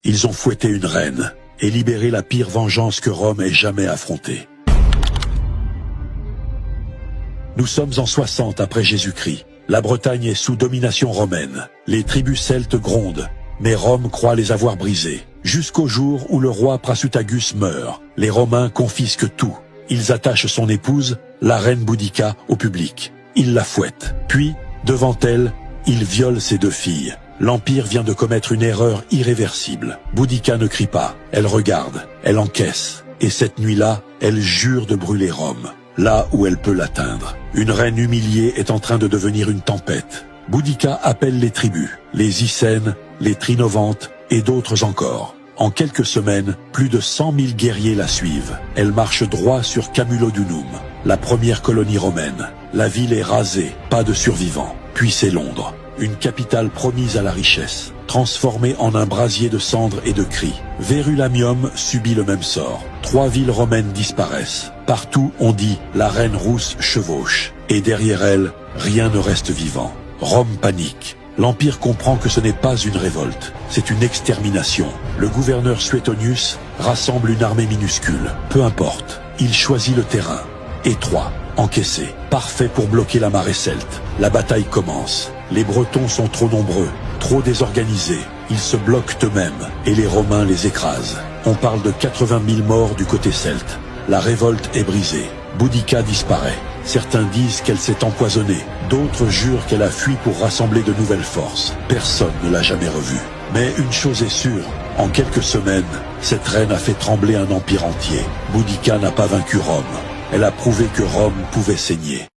Ils ont fouetté une reine et libéré la pire vengeance que Rome ait jamais affrontée. Nous sommes en 60 après Jésus-Christ. La Bretagne est sous domination romaine. Les tribus celtes grondent, mais Rome croit les avoir brisées. Jusqu'au jour où le roi Prasutagus meurt. Les Romains confisquent tout. Ils attachent son épouse, la reine Boudica, au public. Ils la fouettent. Puis, devant elle, ils violent ses 2 filles. L'Empire vient de commettre une erreur irréversible. Boudica ne crie pas, elle regarde, elle encaisse. Et cette nuit-là, elle jure de brûler Rome, là où elle peut l'atteindre. Une reine humiliée est en train de devenir une tempête. Boudica appelle les tribus, les Icènes, les Trinovantes et d'autres encore. En quelques semaines, plus de 100 000 guerriers la suivent. Elle marche droit sur Camulodunum, la première colonie romaine. La ville est rasée, pas de survivants. Puis c'est Londres, une capitale promise à la richesse, transformée en un brasier de cendres et de cris. Verulamium subit le même sort. 3 villes romaines disparaissent. Partout on dit « la reine rousse chevauche » et derrière elle, rien ne reste vivant. Rome panique. L'Empire comprend que ce n'est pas une révolte, c'est une extermination. Le gouverneur Suetonius rassemble une armée minuscule. Peu importe, il choisit le terrain. Étroit, encaissé, parfait pour bloquer la marée celte. La bataille commence. Les Bretons sont trop nombreux, trop désorganisés. Ils se bloquent eux-mêmes et les Romains les écrasent. On parle de 80 000 morts du côté celte. La révolte est brisée. Boudica disparaît. Certains disent qu'elle s'est empoisonnée. D'autres jurent qu'elle a fui pour rassembler de nouvelles forces. Personne ne l'a jamais revue. Mais une chose est sûre, en quelques semaines, cette reine a fait trembler un empire entier. Boudica n'a pas vaincu Rome. Elle a prouvé que Rome pouvait saigner.